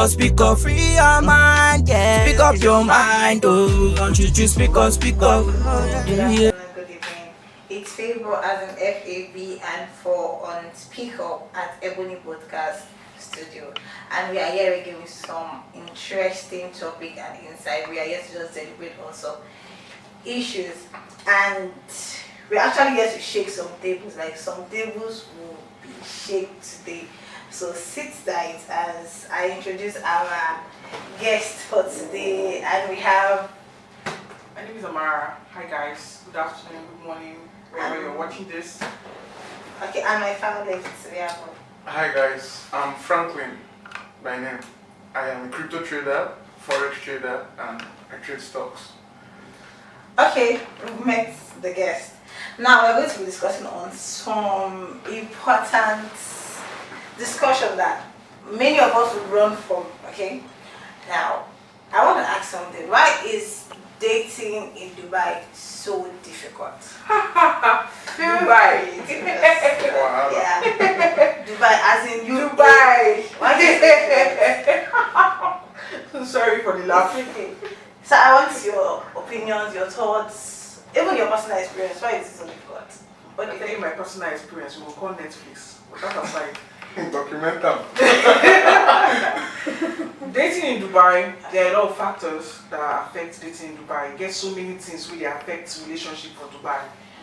Speak up, free your mind, yeah. Speak up your mind, oh. Don't you speak up, speak up. Yeah. Good evening. It's Favor as an FAB and for on Speak Up at Ebony Podcast Studio. And we are here again with some interesting topic and insight. We are here to just celebrate also issues. And we're actually here to shake some tables. Like some tables will be shaked today. So sit tight as I introduce our guest for today. And we have... My name is Amara. Hi guys. Good afternoon, good morning, wherever you're watching this. Okay, and my family is have. Hi guys, I'm Franklin by name. I am a crypto trader, forex trader, and I trade stocks. Okay, we've met the guest. Now we're going to be discussing on some important discussion that many of us would run from. Okay, now I want to ask something. Why is dating in Dubai so difficult? Dubai. Wow. Yeah. Dubai, as in you. Dubai. Why is it Sorry for the laugh. okay. So I want your opinions, your thoughts, even your personal experience. Why is it so difficult? What do I'll you tell you think? my personal experience. We will call Netflix. But that aside. Documental. Dating in Dubai, there are a lot of factors that affect dating in Dubai. Get so many things really affect relationship for Dubai.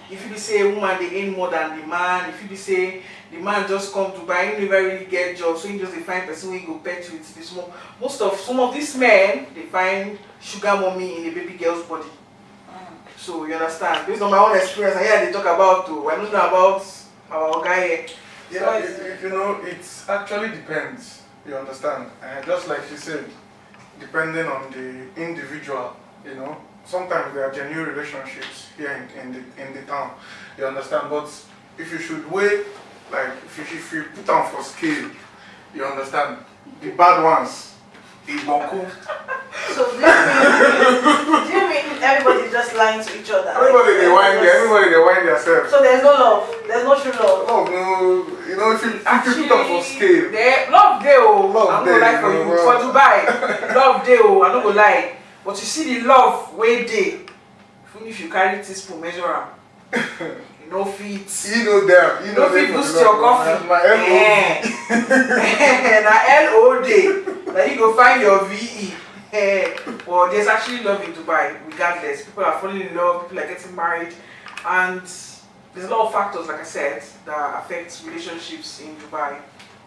If you be say a woman they earn more than the man, if you be say the man just come to Dubai, he never really get job, so he just a find person who he go pet with this more. Some of these men they find sugar mommy in a baby girl's body. So you understand? Based on my own experience, and here they talk about too. I don't know about our guy here. Yeah, it actually depends. You understand? And just like she said, depending on the individual, sometimes there are genuine relationships here in the town. You understand? But if you should weigh, like if you put them for scale, you understand? The bad ones, Iboku. So do you mean everybody just lying to each other? Everybody they whine themselves. So there's no love. There's no true love. No, if you put them for scale. Love day oh, Love I'm dey, gonna lie for you you. know, For Dubai, love day oh, I'm not gonna lie. But you see the love way day. Even if you carry teaspoon measure am, you know fit. You know them. You know fit boost your coffee. My Na LO that you go find your VE. Well, there's actually love in Dubai, regardless. People are falling in love, people are getting married, and there's a lot of factors, like I said, that affect relationships in Dubai.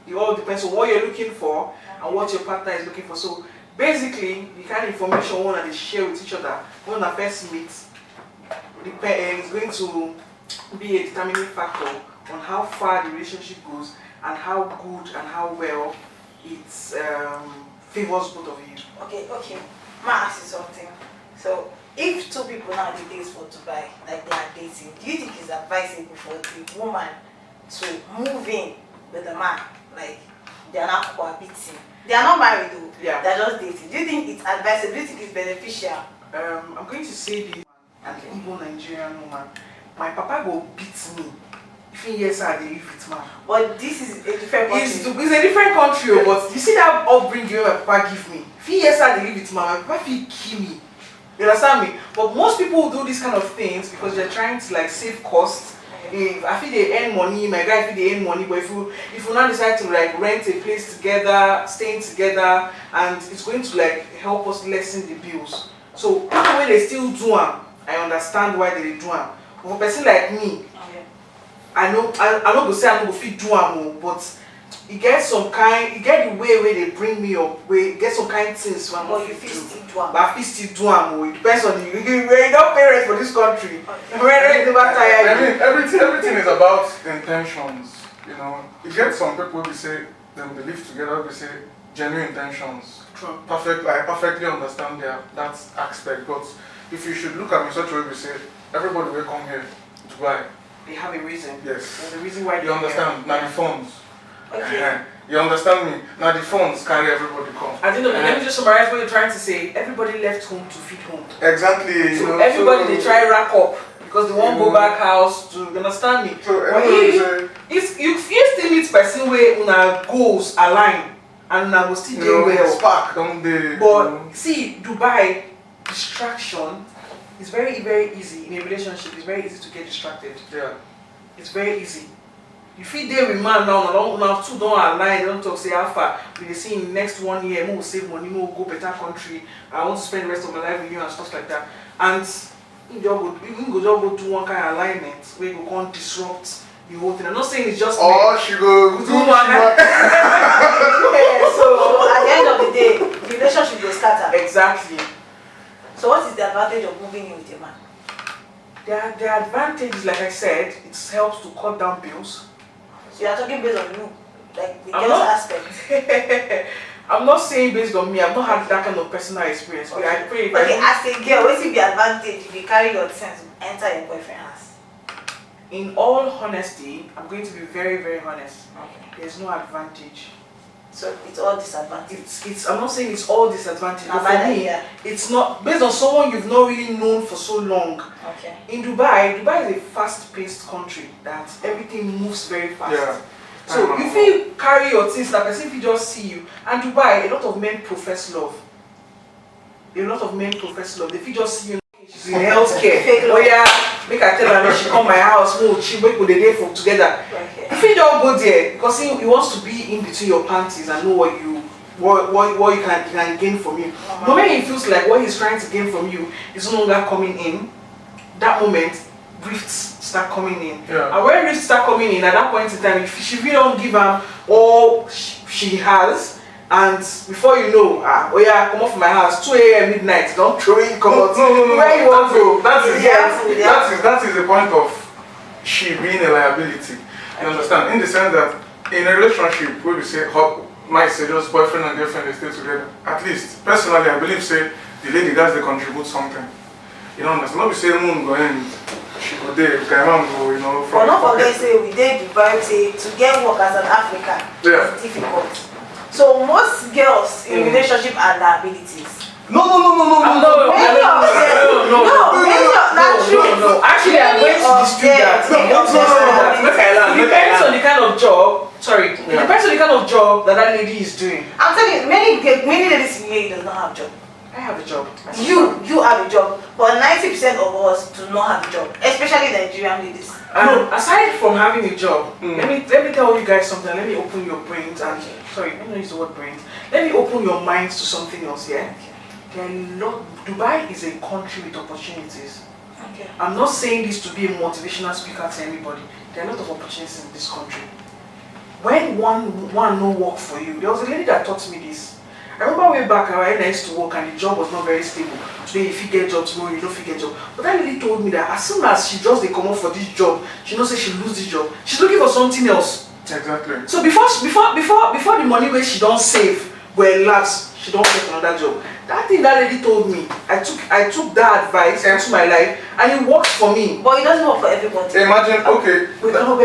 It all depends on what you're looking for and what your partner is looking for. So basically, the kind of information one and they share with each other when they first meet is going to be a determining factor on how far the relationship goes and how good and how well it favors both of you. Okay. Ma ask you something. So if two people nowadays for Dubai, like they are dating, do you think it's advisable for the woman to move in with the man? Like they are not cohabiting. They are not married though. Yeah. They are just dating. Do you think it's advisable? Do you think it's beneficial? I'm going to say this, an Igbo Nigerian woman. My papa go beat me. If he hears her, they live with man. But this is a different country. It's a different country, but you see that upbringing my papa give me. If he hears her, they live with man. My papa will kill me. You understand me? But most people do these kind of things because they're trying to like save costs. I feel they earn money, my guy feel they earn money, but if you now decide to like rent a place together, staying together, and it's going to like help us lessen the bills. So even when they still do them, I understand why they do them. But for a person like me, I don't go say I don't go fit do them, but you get some kind, you get the way where they bring me up, where you get some kind of things when But you feel still do am. but I feel still do them. It depends on you. You don't parents for this country. Parents never tire I you. mean, everything is about intentions. You get some people who say they live together, they say genuine intentions. True. I perfectly understand that aspect. But if you should look at me such a way, we say everybody will come here to buy. They have a reason. Yes. There's a reason why You understand? Now the funds. Okay. You understand me? Now the funds carry everybody come. I think let me just summarize what you're trying to say. Everybody left home to feed home. Exactly. So everybody they try rack up because they won't go back house to, you understand me? So But everybody say, if you still meet person where una goals align, and I will still You do know, well. spark, don't they? But see, Dubai, distraction is very, very easy in a relationship. It's very easy to get distracted. Yeah. It's very easy. You fit there with man now two don't align, they don't talk say how far. We see in the next 1 year, we will save money, we will go better country. I want to spend the rest of my life with you and stuff like that. And you go do one kind of alignment where you go disrupt the whole thing. I'm not saying it's just Or she go do one. Yeah, so at the end of the day, the relationship will scatter. Exactly. So what is the advantage of moving in with a man? The advantage is, like I said, it helps to cut down bills. So you are talking based on you, like the I'm girl's not- aspect. I'm not saying based on me, I've not had that kind of personal experience, but I pray if I Okay, don't- as a girl, what is the advantage if you carry your things enter your boyfriend's house? in all honesty, I'm going to be very, very honest. Okay. There's no advantage. So it's all disadvantage. I'm not saying it's all disadvantage, but Am I for like me, that? it's not based on someone you've not really known for so long. Okay. In Dubai is a fast-paced country that everything moves very fast. Yeah. So if you carry your things, that person if you just see you, and Dubai, a lot of men profess love. A lot of men profess love. If you just see you, she's in healthcare. Fake love. Oh yeah, make I tell her make she come my house, she make with the day for together. Okay. If you don't go there, because he wants to be in between your panties and know what you can gain from you. The moment he feels like what he's trying to gain from you is no longer coming in, that moment rifts start coming in. Yeah. And when rifts start coming in, at that point in time, if she really don't give him all she has, and before you know, oh yeah, come off my house, 2 a.m. midnight, don't throw it, come out. Where you want to? That is the point of she being a liability. You understand? In the sense that in a relationship where we say might say just boyfriend and girlfriend they stay together. At least personally I believe say the lady guys they contribute something. You know understand? Not be say moon go in, she go there, Kaiman go, you know, But from not forget say we did Dubai say to get work as an African Yeah. is difficult. So most girls in relationship are liabilities. No. Many of them, No. Actually, I'm going to dispute that. It depends on the kind of job. Sorry, it depends on the kind of job that lady is doing. I'm telling you, many ladies in here does not have job. I have a job. You have a job, but 90% of us do not have a job, especially Nigerian ladies. Aside from having a job, let me tell you guys something. Let me open your brains and sorry, let me not use the word brains. Let me open your minds to something else. Yeah, Dubai is a country with opportunities. Okay. I'm not saying this to be a motivational speaker to anybody. There are a lot of opportunities in this country. When one no work for you, there was a lady that taught me this. I remember way back when I used to work and the job was not very stable. Today if you get job, tomorrow you don't get job. But that lady told me that as soon as she just come up for this job, she knows that she lose this job. She's looking for something else. Exactly. So before the money where she don't save will lapse, she don't get another job. That thing that lady told me, I took that advice into my life and it worked for me. But it doesn't work for everybody. Imagine, okay. We're not all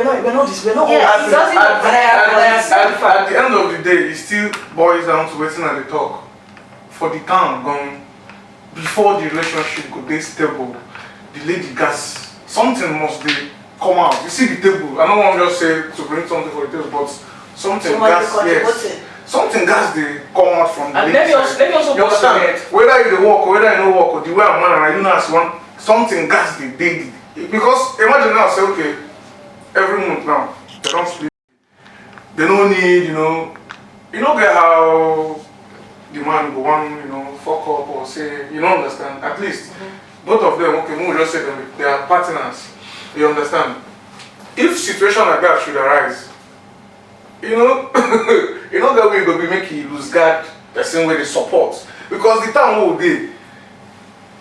Yeah, it doesn't work for everybody. At the end of the day, it still boils down to waiting at the talk. For the time gone, before the relationship could be stable, the lady gas, something must be come out. You see the table, I don't want to just say to bring something for the table, but something gas, yes. Something gas they come out from the And lady let side. me also You understand? post Whether you walk or whether you don't walk or the way I'm man and you know as one something gas they did. Because imagine now say okay, every month now they don't split. They don't need, you know get how the man go one, fuck up or say, you don't understand. At least both of them, okay, we'll just say them they are partners. You understand? If situation like that should arise, that way go be make you lose guard the same way they support. Because the time will be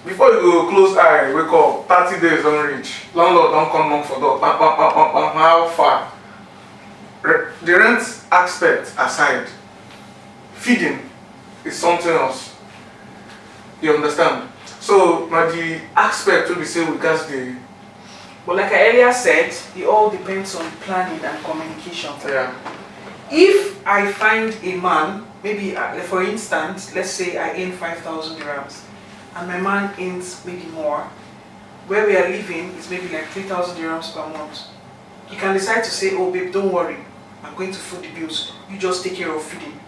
before you go close eye, wake up, 30 days don't reach. Landlord don't come knock for door. How far? The rent aspect aside, feeding is something else. You understand? So now the aspect will be say we gas the But like I earlier said, it all depends on planning and communication. yeah. If I find a man, maybe for instance, let's say I earn 5,000 dirhams and my man earns maybe more, where we are living is maybe like 3,000 dirhams per month. You can decide to say, oh babe, don't worry, I'm going to food the bills, you just take care of feeding.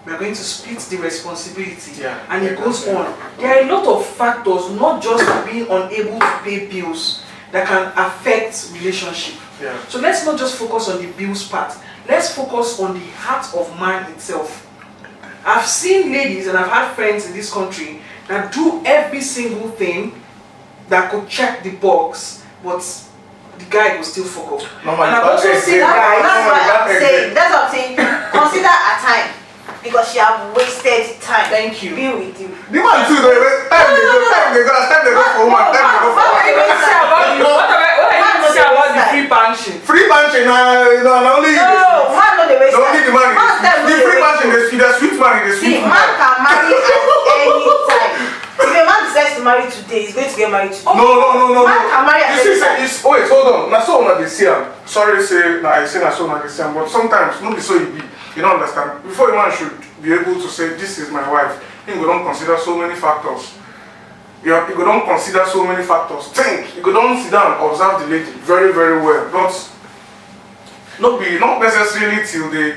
we are going to split the responsibility, Yeah. and it goes on. There are a lot of factors, not just being unable to pay bills, that can affect relationship. Yeah. So let's not just focus on the bills part. Let's focus on the heart of man itself. I've seen ladies and I've had friends in this country that do every single thing that could check the box, but the guy will still fuck up. No, And I've also seen That's guys. what I'm saying. That's what I'm saying. Consider a time because she have wasted time. Thank you. Be with you. The man too, time they go for woman, time they go for What are you going to say about the what are you going to say about the free pension? free punching, not only No, man no dey waste not only the time. man, Man time no the dey free waste punching, the sweet man, the See, sweet man can marry at any time. If a man decides to marry today, he's going to get married today. No. Man can marry at You any see, time. wait, hold on. Na so una dey see am. Sorry, say I say na so una dey see am, but sometimes no be so e be. You don't understand. Before a man should be able to say this is my wife, he go don consider so many factors. Yeah, you go don consider so many factors. Think, you go don sit down, observe the lady very, very well. Not necessarily till they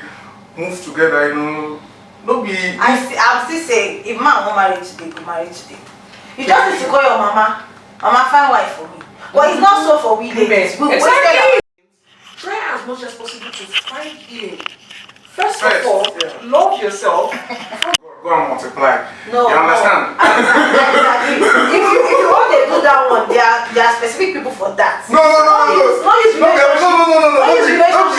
move together, you know. No be. I'm still saying, if man won't marry today, go marry today. You just need to call your mama. Mama, find wife for me. But it's not so for we ladies. We wasted our- Try as much as possible to find healing. First First, of all, yeah. love yourself. Go and multiply. No, You understand? Exactly. If you want to do that one, there are specific people for that. No. Don't use relationship.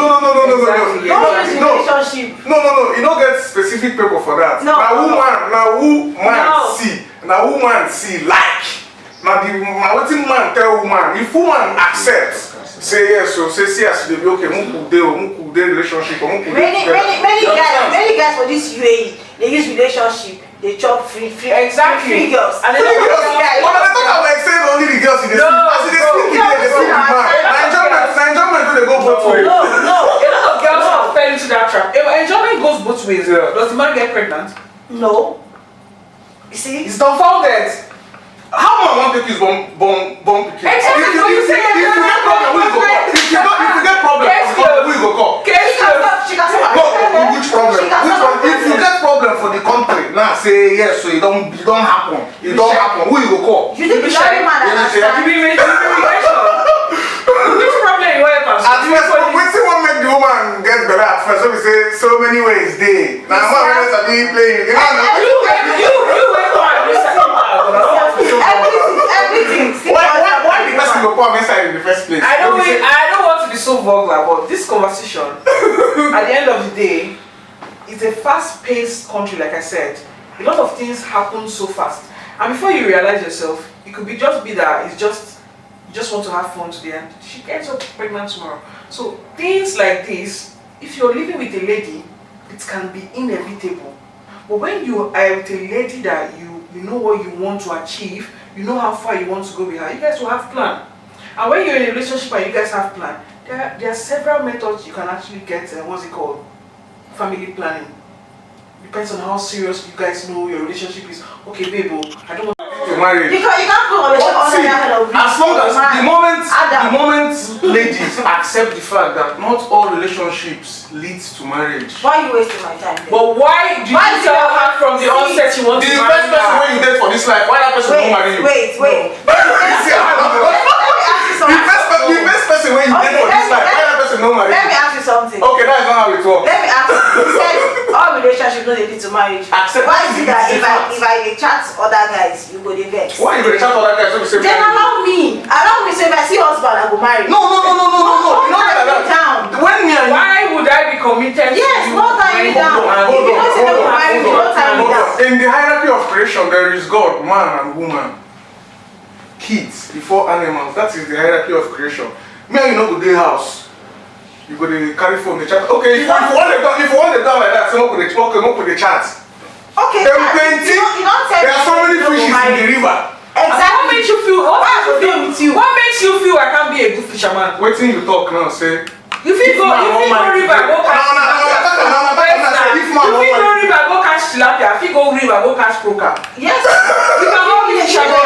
Don't use relationship. No. You don't get specific people for that. No. Now who man No. see. Now who man see like. Now what man tell woman. If woman accepts, say yes, so say yes, they be okay. Muku de relationship or muku Many guys for this UAE, they use relationship. They chop free Exactly. free girls. And then Free girls. But I talk like saying only the girls in the No, street. As they speak, they speak the man. Enjoyment, they go both ways. No. A lot of girls have fell into that trap. Enjoyment goes both ways. Yeah. Does the man get pregnant? No. You see? It's dumbfounded. How man want take his bomb pikin? Exactly. If So you say you get problem, we go call. If you get problem, we go call. She can say No, which problem? Which one? If you get problem for the country, now say yes, so it don't happen. It don't happen. Who you go call? You think the married man You understand? be immigration. Which problem you want to At first, wetin wan make the woman get better at first? So we say so many ways dey. Na man wey sabi play. Everything. Why the person go put am inside in the first place? I don't want to be so vulgar, but this conversation, at the end of the day, it's a fast-paced country, like I said. A lot of things happen so fast, and before you realize yourself, it could be that you just want to have fun to the end. She ends up pregnant tomorrow. So things like this, if you're living with a lady, it can be inevitable. But when you are with a lady that you know what you want to achieve, you know how far you want to go with her, you guys will have plan. And when you're in a relationship and you guys have plan, there are several methods you can actually get, what's it called? Family planning. Depends on how serious you guys know your relationship is. Okay, babe, I don't want To marry. You can't put on the See, as long as the moment Adam. ladies accept the fact that not all relationships leads to marriage. Why are you wasting my time then? But why did Why you did tell you- her from the onset you want The to first marry person her? when you date for this life, why that person won't marry you? Wait. The first person when you date for this life, why that person won't marry Let me you? ask you something. Okay, that's not how it works. Let me ask you. You said all relationships don't lead to marriage. Accept Why is it that the fact. if I dey chat other guys, you go dey vex? Why you gonna chat other guys when you say Then allow me so if I see husband, I go marry. No. You know tie me that. down. When me and you. Why would I be committed Yes, to you? not tie me when- down. and- If you don't say no marry me, don't tie me down. In the hierarchy of creation, there is God, man and woman. Kids before animals. That is the hierarchy of creation. Me and you know go dey house. You go dey carry phone, dey chat. Okay, if you want to down like that, so we go dey chat. Okay, There chat. plenty. You don't tell There are so me many you don't fishes marry in the me. river. What Exactly. makes you feel? What makes you feel with you? What makes you feel I can't be a good fisherman? Wetin you talk now? Say. You feel go river go catch You feel go river go catch tilapia. Feel go river go catch croaker. Yes. You can go be fisherman.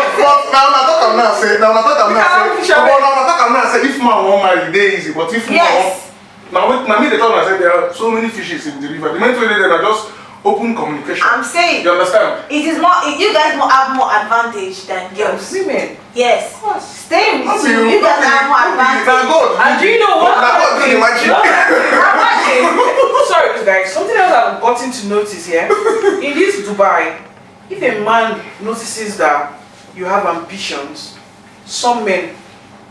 Say if man wan marry, dey easy, but if woman wan. Yes. Now me they told me, I said there are so many fishes in the river. The main way they are just open communication. I'm saying You understand? it is more. You guys have more advantage than girls. Women. Yes. Stay with See, you. You guys have more advantage. Now God. And do you know what? Now God do the magic. Sorry guys, something else I've gotten to notice here. In this Dubai, if a man notices that you have ambitions, some men,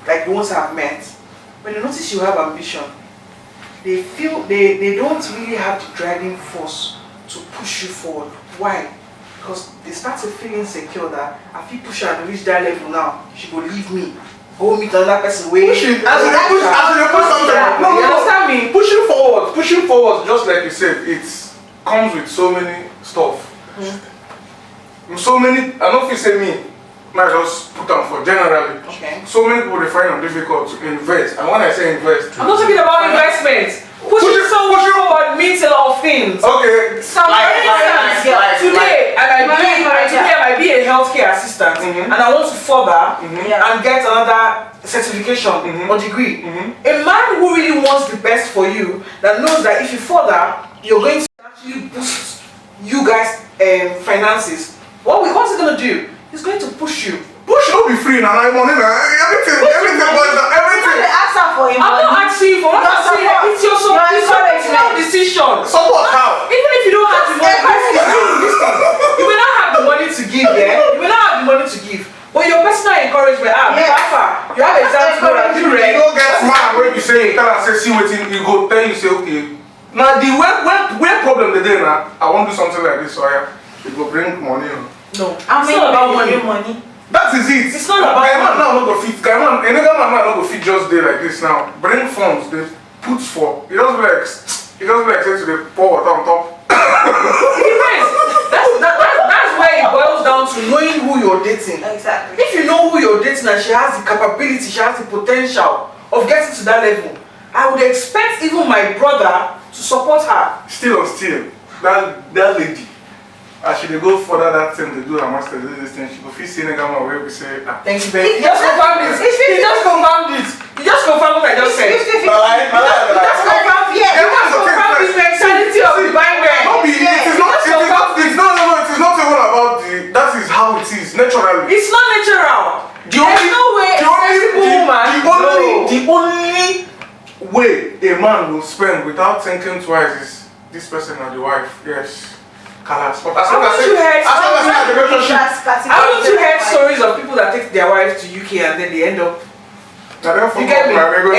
like the ones I've met, when they notice you have ambition, they feel they don't really have the driving force to push you forward. Why? Because they start to feel insecure that if you push her to reach that level now, she will leave me. Go meet another person. Pushing, as you push something. No, You understand me? Pushing forward, just like you said, it comes with so many stuff. So many, I don't know if you say me, I just put them for generally. Okay. So many people they find it difficult to invest. And when I say invest, I'm not talking about investments. Pushing someone forward means a lot of things. okay. Some today I might be a healthcare assistant and I want to further and get another certification or degree. A man who really wants the best for you, that knows that if you further, you're going to actually boost you guys' finances. What's he gonna do? He's going to push you. Push don't be free now. I'm money now. Everything boils down. Everything. I'm not asking for. I'm not saying it's your personal decision. Support how? Even if you don't have the money, you may not have the money to give. You may not have the money to give. But your personal encouragement, you have exams to do, You don't get mad when you say, tell us, say, see what you go, tell you, say, okay. Now, the where problem the day now, I want to do something like this, so it will bring money. No, it's not about money. That is it. It's not about money. Now not go fit. Another man not go fit just day like this now. Bring funds, they put for. It doesn't like say to the pour water on top. It depends. That's where it boils down to knowing who you're dating. Exactly. If you know who you're dating and she has the capability, she has the potential of getting to that level, I would expect even my brother to support her. Still, that lady, as she dey go further that thing, they do her master, do this thing, she go fit see nigga man where we say, Thank you very much. He just confirmed it. He just confirmed it. He just confirmed what I just said. He just confirmed it. He just confirmed the mentality of the Bible. It's not even about that is how it is, naturally. It's not natural. There's no way the only way a man will spend without thinking twice is this person and the wife, yes. But as long as the relationship, haven't you heard stories of people that take their wives to UK and then they end up? You get me? Exactly.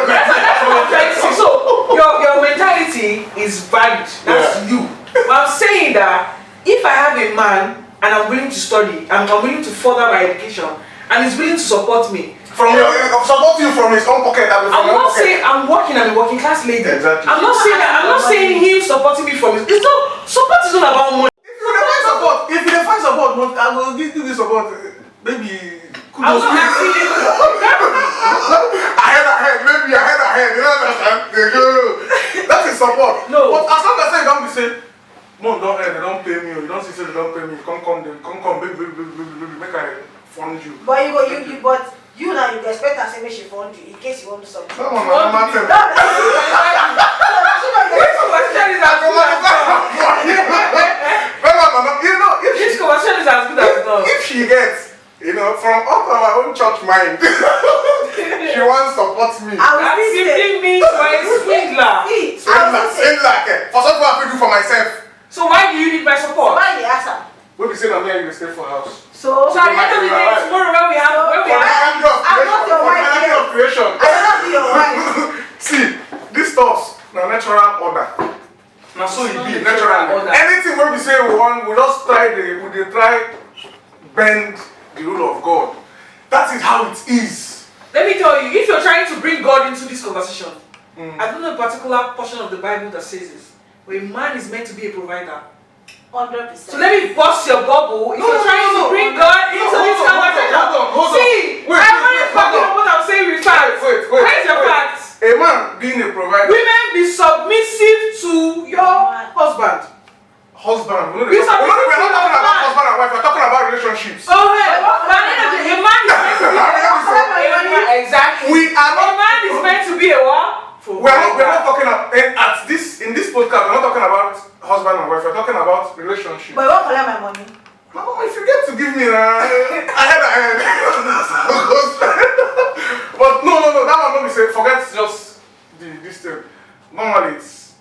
That's what I'm trying to say. So your mentality is valid. That's you. But I'm saying that if I have a man and I'm willing to study and I'm willing to further my education and he's willing to support me. Support you from his own pocket. I'm not saying I'm a working class lady. Exactly. I'm not saying him supporting me from his. It's not support is not about money. If you find support, I will give you the support. Maybe. I'm not asking you. ahead. You know what that is support. No. But as long as you don't be saying, Mom, they don't pay me. You don't see they don't pay me. Come, baby, make I fund you. But you now you expect her to say she fund you in case you want to do something. Come on, Mama. This conversation is as good as done. If she gets, from out of her own church mind, she wants to support me. That simply means you're a swindler. For something I do for myself. So why do you need my support? Why they ask her? We'll be saying I'm here, you will stay for house. So at the end of the day, tomorrow when we have I'm not your wife. Creation. I will not be your wife. See, this stuff's now natural order. Now so it be natural. Anything when we say we want, we just try bend the rule of God. That is how it is. Let me tell you, if you're trying to bring God into this conversation, I don't know a particular portion of the Bible that says this, but a man is meant to be a provider. 100%. So let me bust your bubble. If you're trying to bring God into this conversation, see, I'm only talking about what I'm saying with facts. Where's your facts? A man being a provider. Women be submissive to your husband. We're not talking about husband and wife. We're talking about relationships. Oh, hey, a man is meant to be a Exactly. We are not. A man is meant to be a what? we're not talking about in this podcast. We're not talking about husband and wife. We're talking about relationship. But you won't collect my money. No, if you get to give me ahead. But no, that one don't be say. Forget just this thing. Normally, it's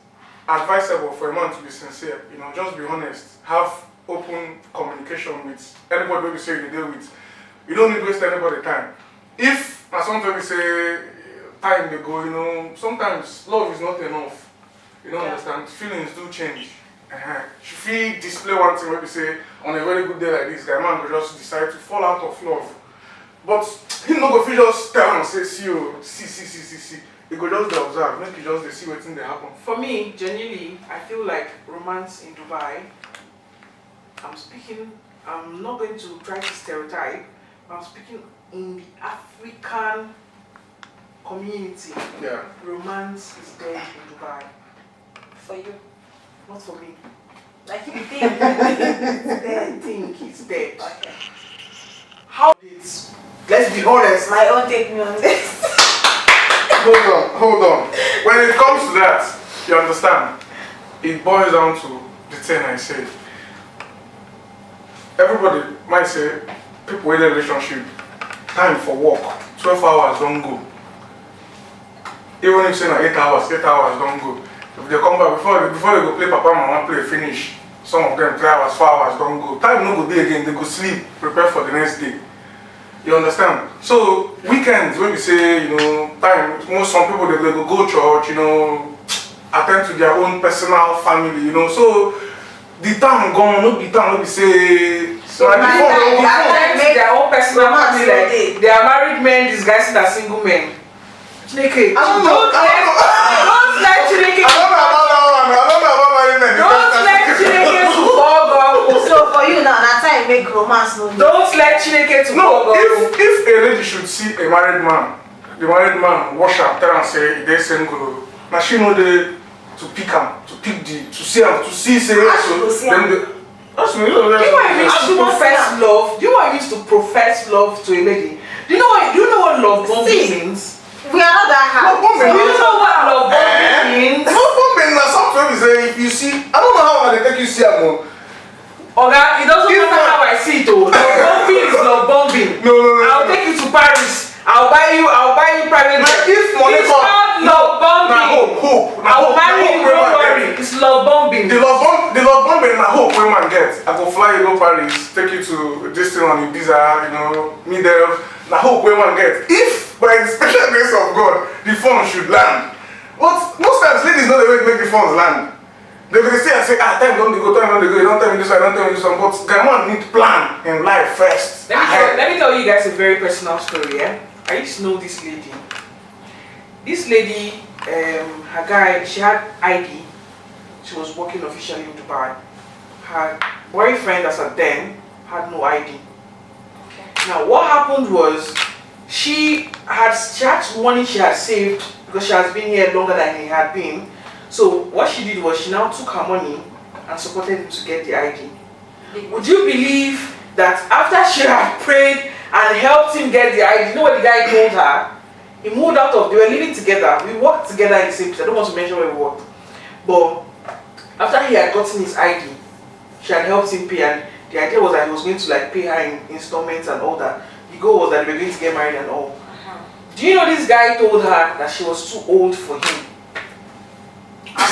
advisable for a man to be sincere. You know, just be honest. Have open communication with anybody we say you deal with. You don't need to waste anybody's time. If sometimes we say time they go, you know, sometimes love is not enough. You don't understand. Feelings do change. If you display one thing, maybe say on a very good day like this, guy man will just decide to fall out of love. But he no go fit just tell and say, see. He go just observe, make you just see what thing they happen. For me, genuinely, I feel like romance in Dubai. I'm not going to try to stereotype, but I'm speaking in the African community. Yeah. Romance is dead in Dubai. For you. Not for me. Like you think. I think it's dead. Okay. How it's, let's be honest. My own take me on this. Hold on. When it comes to that, you understand, it boils down to the thing I said. Everybody might say, people in a relationship, time for work, 12 hours don't go. Even if say 8 hours don't go. If they come back, before they go play Papa Mama play finish, some of them 3 hours, 4 hours don't go. Time no go day again, they go sleep, prepare for the next day. You understand? So weekends when we say, you know, time, some people they go church, you know, attend to their own personal family, you know. So the time gone, no be time, no be say. So their own personal family, like they are married men disguising as single men. Chineke, don't let Chineke. Don't let Chineke to go. So for you now, that's how you make romance no. Don't let Chineke to go. If a lady should see a married man, the married man wash up, tell and say they single. Now she know the to pick him, to see him, to see say so. Then that's me. Do you know what it means to profess love? Do you know what it means to profess love to a lady? Do you know what love bombing means? We are not that hard. Do you know what love bombing means? Love bombing is something we say if you see. I don't know how they take you see him. It doesn't matter how I see it. Love bombing is love bombing. No. I'll take you to Paris. I'll buy you private. Like if money it's not love bombing. Hope. I'll marry you. Don't worry. It's love bombing. The love bombing. I hope women get. I go fly you to Paris, take you to this thing on Ibiza, you know, me there. I hope women get. If by the special grace of God, the funds should land. But most times ladies know the way to make the funds land. They will say, time don't go, you don't tell me this one, don't tell me this one. But guy man need plan in life first. Let me tell you guys a very personal story, yeah? I used to know this lady. This lady, her guy, she had ID. She was working officially in Dubai. Her boyfriend, as at then, had no ID. Okay. Now, what happened was, she had money she had saved because she has been here longer than he had been. So what she did was she now took her money and supported him to get the ID. Would you believe that after she had prayed and helped him get the ID, you know what the guy told her? He moved out of, they were living together. We worked together in the same place. I don't want to mention where we worked. But after he had gotten his ID, she had helped him pay, and the idea was that he was going to like pay her in installments and all that. The goal was that they were going to get married and all. Do you know this guy told her that she was too old for him?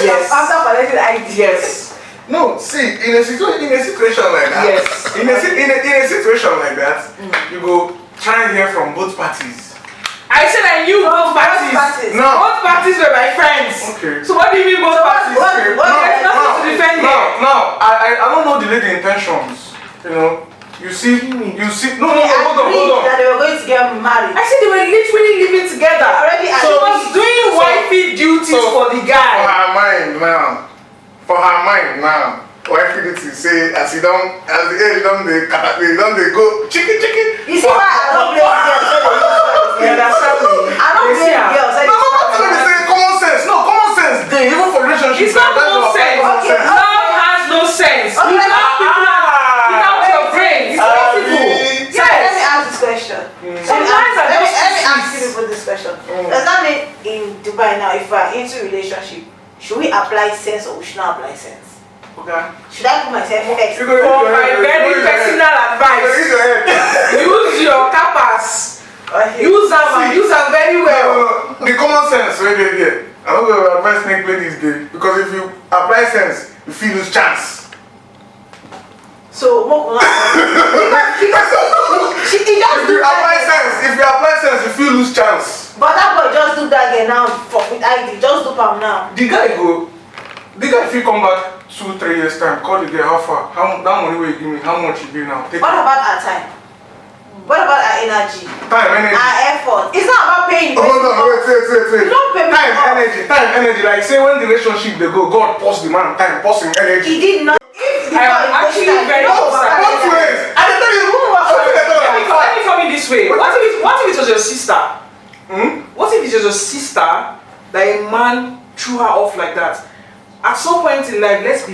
Yes. After collecting ID. Yes. No, see, in a situation like that. Yes. In a situation like that, you go try and hear from both parties. I said I knew both parties. No. Both parties were my friends. Okay. So what do you mean both parties? There's nothing to defend here. No, I don't know the lady intentions. You know, you see, no, hold on. That they were going to get married. I said they were literally living together. Already she was doing wifey duties for the guy. For her mind now. Wifey duties say as the age don't they go chicken. You see why I don't blame girls? You understand me? I don't blame girls. Common sense. No, common sense. They even for relationships. It's not common sense. Okay. Love has no sense. Without your brain, it's possible. Yes. Let me ask this question. Sometimes Let me ask you people this question. Does that mean in Dubai now, if we're into relationship, should we apply sense or we should not apply sense? Okay. Should I put myself first? For my very personal advice, use your capas. Okay. Use them and use them very well. The common sense right there. I'm not going to advise snake ladies day because if you apply sense, you feel lose chance. So, because he just If you do apply that. sense, you feel lose chance. But that boy just do that again now. Fuck with ID. Just do palm now. The guy if you come back 2-3 years time, call the girl how far, that money will you give me, how much you give now? Take What it. about our time? What about our energy? Time, energy. Our effort? It's not about paying. Oh, hold on, wait. You don't pay me Time, energy. Like say when the relationship they go, God pause the man time, pause him energy. He did not. If the I am boy is actually wasting very time, no, upset. but- Both ways. I tell you, Let me come in this way. What if it was your sister? Hmm? What if it was your sister that a man threw her off like that? At some point in life, let's be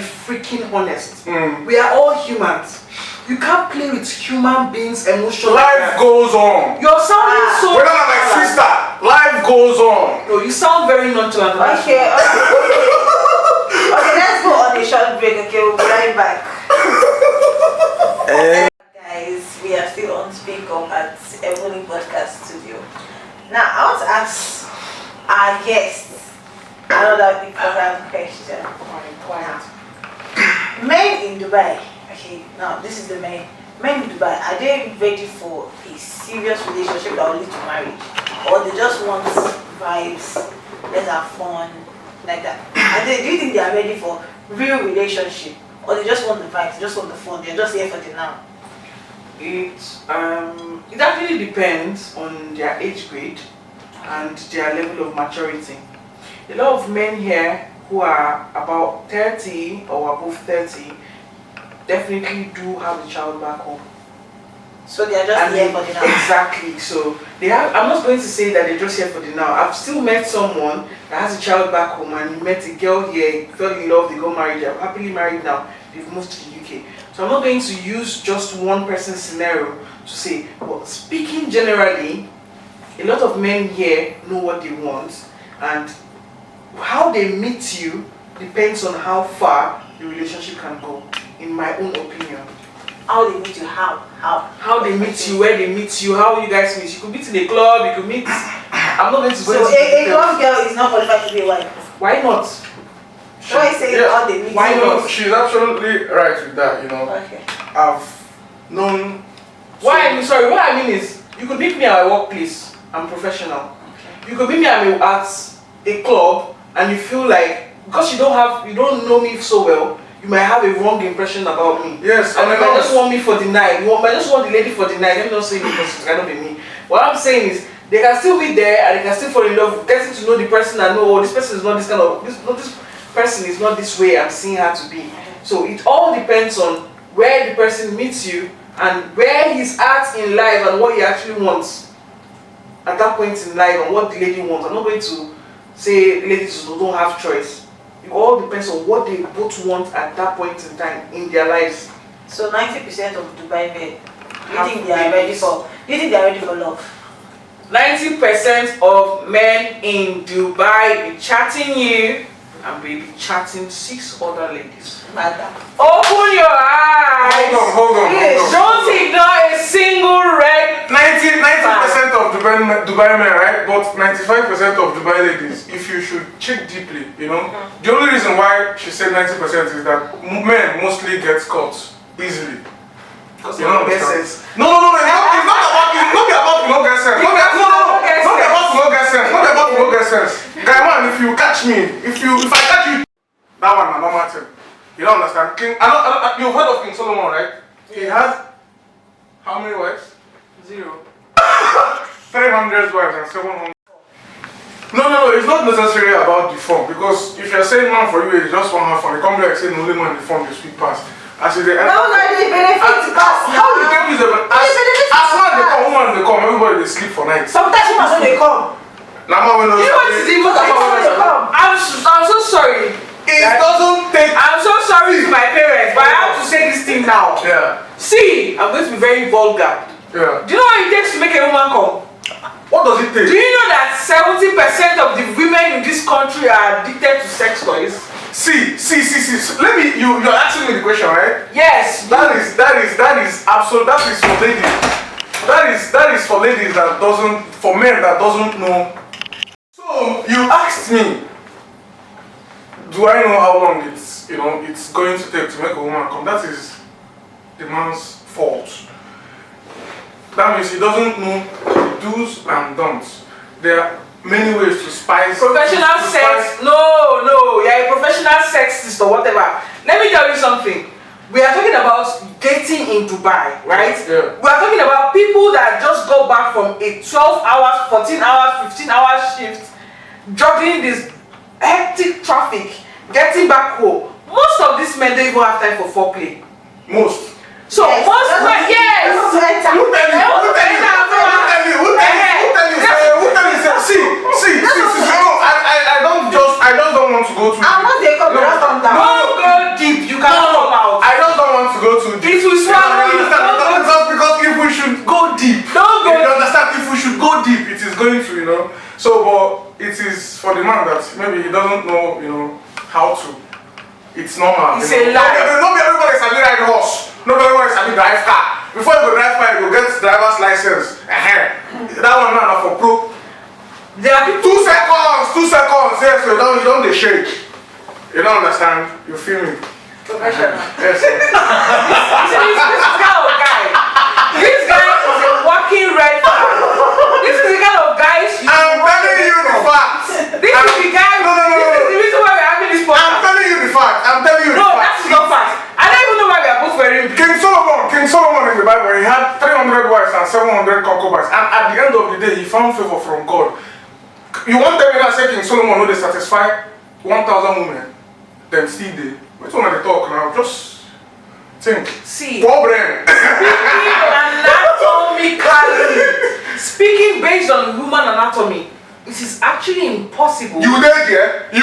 freaking honest. Mm. We are all humans. You can't play with human beings' emotions. like Life that. goes on. You're sounding so. Whether I'm my sister, life goes on. No, you sound very nonchalant. Okay, let's go on a short break. Okay, we'll be right back. Guys, we are still on Speak Up at Ebony Podcast Studio. Now, I want to ask our guests another important question. Men in Dubai, okay, now this is the men. Men in Dubai, are they ready for a serious relationship that will lead to marriage? Or they just want vibes, let's have fun, like that? Do you think they are ready for real relationship? Or they just want the vibes, they just want the fun, they're just here for the now? It actually depends on their age grade and their level of maturity. A lot of men here who are about 30 or above 30 definitely do have a child back home. So they are just here for the now? Exactly. So they have. I'm not going to say that they're just here for the now. I've still met someone that has a child back home, and he met a girl here, fell in love, they got married, they're happily married now. They've moved to the UK. So I'm not going to use just one person's scenario to say. But speaking generally, a lot of men here know what they want, and how they meet you depends on how far the relationship can go, in my own opinion. How they meet you? How they meet you, where they meet you, how you guys meet. You could meet in a club, you could meet. I'm not going to go So into a details. club girl is not qualified to be a wife? Why not? Why say Yeah. how they meet Why you? not? She's absolutely right with that, you know. Okay. I've known. What I mean is, you could meet me at my workplace. I'm professional. You could meet me at a club, and you feel like because you don't know me so well, you might have a wrong impression about me. Yes, And I you know. might just want me for the night. You might just want the lady for the night. Let me not say me because it cannot be me. What I'm saying is, they can still be there and they can still fall in love, getting to know the person and know, oh, this person is not this kind of, this person is not this way I'm seeing her to be. So it all depends on where the person meets you and where he's at in life and what he actually wants at that point in life and what the lady wants. I'm not going to say ladies don't have choice. It all depends on what they both want at that point in time in their lives. So 90% of Dubai men, you Have think they are ready babies. for? You think they are ready for love? 90% of men in Dubai be chatting you and be chatting 6 other ladies. Madam. Open your eyes. Hold on. Don't ignore a single red. 90% of Dubai men, right? But 95% of Dubai ladies, if you should check deeply, you know, the only reason why she said 90% is that men mostly get caught easily. Because You know what get I'm saying? sense. No, it's not about no get sense. Not about no get sense. Guy man, if you catch me, if I catch you, that one na normal thing. You don't understand? You've heard of King Solomon, right? He had how many wives? 0. 300 wives and 700. No, it's not necessarily about the form because if you're saying man for you, it's just one half one. You come here and say only man the form, you speak past. As if they No, they benefit us. how you take this? As man they come, woman they come, everybody they sleep for night. Sometimes when they come, Now man when You know what is even I'm so sorry. it doesn't take. I'm so sorry to my parents, but I have to say this thing now. Yeah. See, I'm going to be very vulgar. Yeah. Do you know what it takes to make a woman come? What does it Do take? you know that 70% of the women in this country are addicted to sex toys? See. Let me. You're asking me the question, right? Yes. That is absolute. That is for ladies. That is for ladies that doesn't. For men that doesn't know. So you asked me. Do I know how long it's going to take to make a woman come? That is the man's fault. That means he doesn't know the do's and don'ts. There are many ways to spice. Professional sex. No. You're a professional sexist or whatever. Let me tell you something. We are talking about dating in Dubai, right? Yeah. We are talking about people that just go back from a 12 hours, 14 hours, 15 hours shift, juggling this hectic traffic, getting back home. Most of these men don't even have time for foreplay. Most. So most men, yes. Who tell you? See. No, I just don't want to go too deep. And once they come, you don't come down. Don't go deep. You cannot come out. I just don't want to go too deep. It will swallow you. Because if we should go deep, Don't go you deep. understand? If we should go deep, it is going to, So, but it is for the man that maybe he doesn't know, how to. It's normal. It's a lie. Not everybody is a ride horse. Not everybody is a drive car. Before you go drive car, you go get driver's license. That one now for pro. There are people. 2 seconds. Yes, you don't they shake. You don't understand. You feel me? Professional. Yes. This kind of guy. This guy is a walking red flag. This is the kind of guys you. I'm telling you the facts. This is the guy. No. This is the reason why we're having this I'm podcast. telling you the fact. No, that is not fact. I don't even know why we are both wearing. King Solomon in the Bible, he had 300 wives and 700 concubines, and at the end of the day, he found favor from God. You want to tell me that say King Solomon know they satisfy 1,000 women, then still they. Which one are they talk now? Just think. See. Poor brain. Speaking based on human anatomy, it is actually impossible. You did, yeah? I'm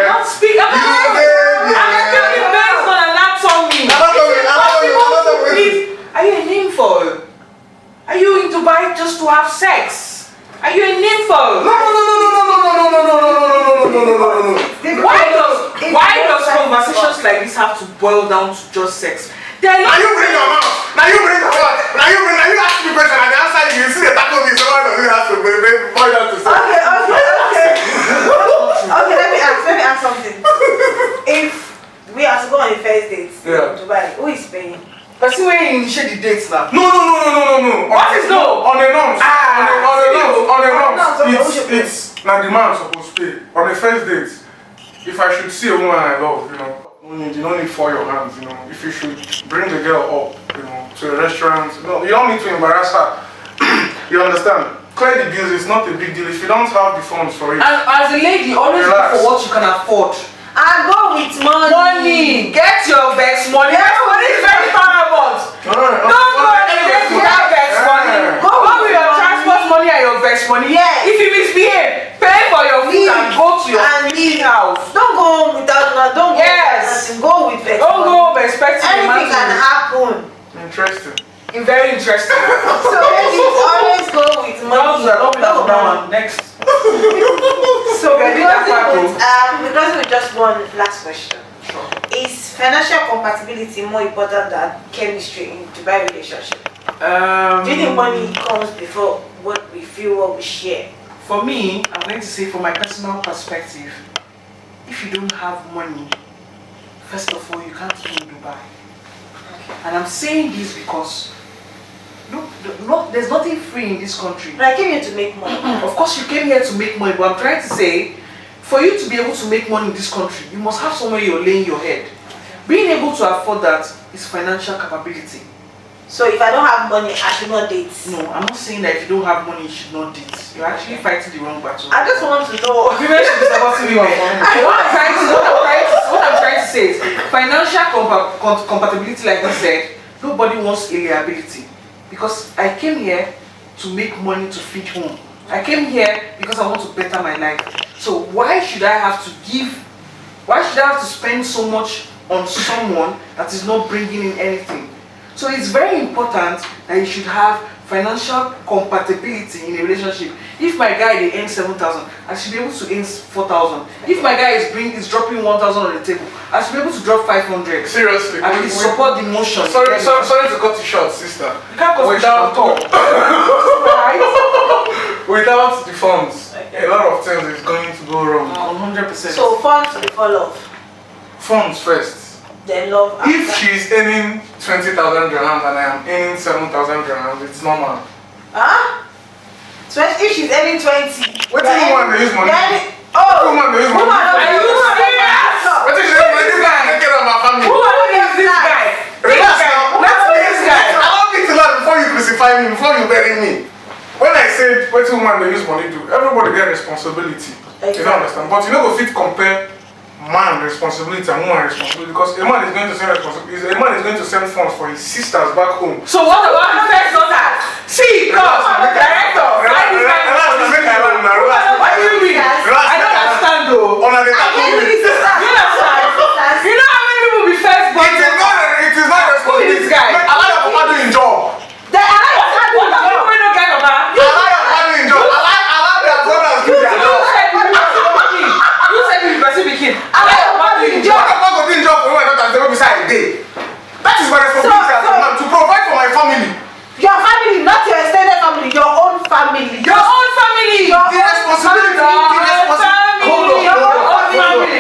not speaking. I'm speaking based on anatomy. Anatomy. Please, are you a nympho? Are you in Dubai just to have sex? Are you a nympho? No. Why does conversations like this have to boil down to just sex? Now you bring your mouth. Now you ask me question and the answer you see the tackle me, so why does it have to boil down to sex? Okay, let me ask something. If we are to go on the first date in Dubai, who is paying? Person where you initiate the dates now. No. What is no? On the norms. On the norms. Okay, It's now the man supposed to pay. On the first date, if I should see a woman I love, you don't need for your hands, If you should bring the girl up, to a restaurant, you don't need to embarrass her. You understand? Clear the bills is not a big deal if you don't have the funds for it. And as a lady, always look for what you can afford. I go with money. Get your best money. Best money is very paramount. Don't go anywhere without best money. Go with your transport money and your best money. Yes. If you misbehave, pay for your food and go to your leave house. Don't go home without money. Don't go with best Don't money. go home expecting a man Anything can happen. Interesting. Very interesting. So ladies, always go with money. Next. So Okay, because we just one last question. Sure. Is financial compatibility more important than chemistry in Dubai relationship? Do you think money comes before what we feel, what we share? For me, I'm going to say from my personal perspective, if you don't have money, first of all, you can't be in Dubai. And I'm saying this because there's nothing free in this country. But I came here to make money. Of course, you came here to make money, but I'm trying to say, for you to be able to make money in this country, you must have somewhere you're laying your head. Being able to afford that is financial capability. So if I don't have money, I should not date. No, I'm not saying that if you don't have money, you should not date. You're actually fighting the wrong battle. I just want to know. Women should be supporting women. What I'm trying to say is financial compatibility, like I said, nobody wants a liability. Because I came here to make money to feed home. I came here because I want to better my life. So why should I have to spend so much on someone that is not bringing in anything? So it's very important that you should have financial compatibility in a relationship. If my guy they earn 7,000, I should be able to earn 4,000. If my guy is dropping 1,000 on the table, I should be able to drop 500. Seriously. I will support the motion. Sorry to cut you short, sister. You can't cut me short at all. Right? Without the funds, a lot of things is going to go wrong. 100%. So funds before love, Funds first. then love after. If she's earning 20,000 dirhams and I am earning 7,000 dirhams, it's normal. Huh? If she's earning 20. What do you want to use money? Oh! Woman, they use money. Are you serious? What is this? This guy take care of my family. Who is this guy? Relax now. Let's meet this guy. I want me to laugh before you crucify me, before you bury me. When I said what woman they use money do, everybody get responsibility. You don't understand? But you know go fit compare man responsibility and woman responsibility, because a man is going to send responsibility. A man is going to send funds for his sisters back home. So what about the first daughter? See, director. What do you mean? I don't understand though. On the top You understand? You know how many people be first born? It is not responsibility. Who is this guy? Allow your papa doing job. What are you doing, no guy, Baba? Allow your papa doing job. Allow their brothers do their job. You said you be speaking. Allow your papa doing What job. am I going to do job for when I don't have beside a day? That is my responsibility as a man, to provide for my family. Your family, not your extended family, your own family. Your own family. The responsibility. Hold on.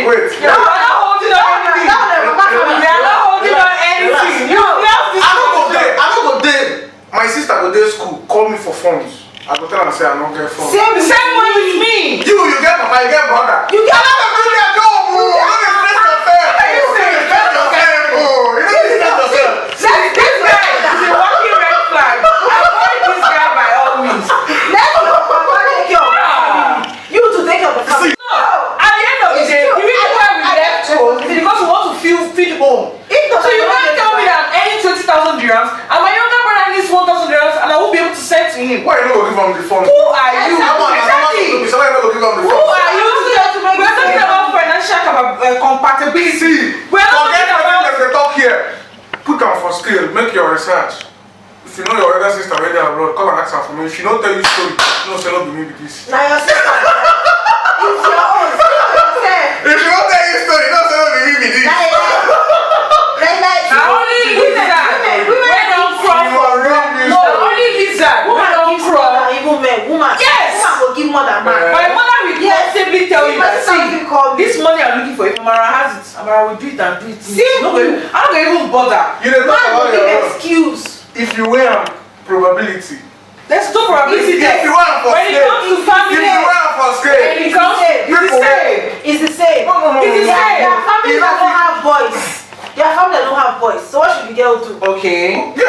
Wait. You're not holding on anything. You're not holding on anything. You left this. I don't go there. My sister go there school, call me for funds. I go tell her and say I don't get funds. Same way with me. You get papa, you get brother. You get I don't do their job, bro. You don't express yourself. You don't express yourself, bro. You don't express yourself. This guy is a walking red flag. Avoid this guy by all means. Let your papa take care of the family. You to take care of the family. No, at the end of the day, the reason why we left home is because we want to feed home. So you can't tell me that I'm earning 20,000 dirhams and my younger brother needs 1,000 dirhams and I won't be able to send to him. Why you not give him the funds? Who are you? Exactly. Somebody not give him the Who funds. are you? We're talking about financial compatibility. See, We're not forget talking everything about. that they talk here. Put them for scale. Make your research. If you know your elder sister already abroad, come and ask her for me. If she don't tell you story, no, say not be me with this. Now your sister. It's your own. Speak for yourself. If she don't tell you story, no, say not be me with this. Now only lizard. Where don't crawl for wrong. No, only lizard. Where don't crawl. Even men, woman. Yes. Woman will give more than man. My mother will possibly tell you that, see, Call me. this money I'm looking for, if Amara has it, Amara will do it and do it. See? I'm not gonna even bother. You don't talk Man about will give your own. excuse. If you weigh probability, There's no probability if there. you want for When it scale, comes to if family, you want for scale, when it comes to it's the same. It's the same. No. It's the same. There are families that don't have boys. There are families that don't have boys. So what should the girl do? Okay. Yeah,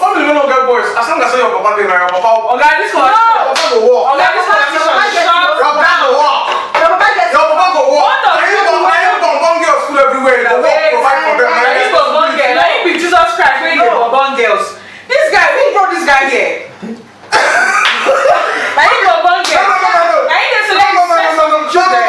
family don't get boys. As long as your papa dey na your papa. Okay, this one. Your papa go walk. Okay, this one. Your papa go walk. Your papa gets Your papa go walk. What the And you fuck? go born girls school everywhere. You go walk, provide for them. Now this was one girl. Now you be Jesus Christ when you were born girls. This guy, who brought this guy here? Now you were born girls. Now you just select children.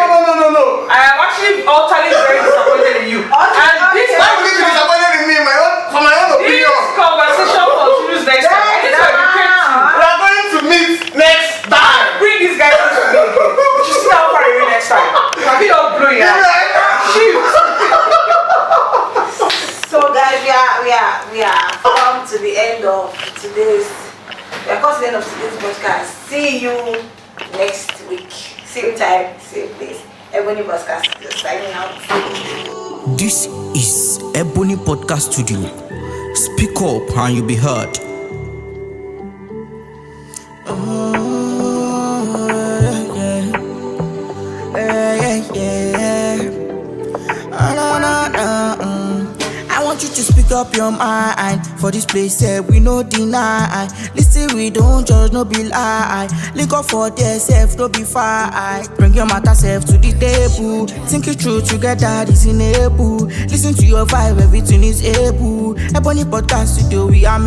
No. I am actually utterly very disappointed in you. And this Why would you be disappointed in me? For my own this opinion. conversation continues next time. I need to educate you. We are going to meet next time. Bring this guy to me. You see how far you next time. Have you not blown your shoot? So guys, we are come to the end of today's. We are come to the end of today's podcast. See you next week. Same time, same place. Ebony Podcast is signing out. This is Ebony Podcast Studio. Speak up and you'll be heard. I want you to speak up your mind. For this place, we no deny. Listen, we don't judge, no be lie. Link up for themselves, no be fight. Bring your matter self to the table. Think it through together, this enable. Listen to your vibe, everything is able. Ebony Podcast Studio, we are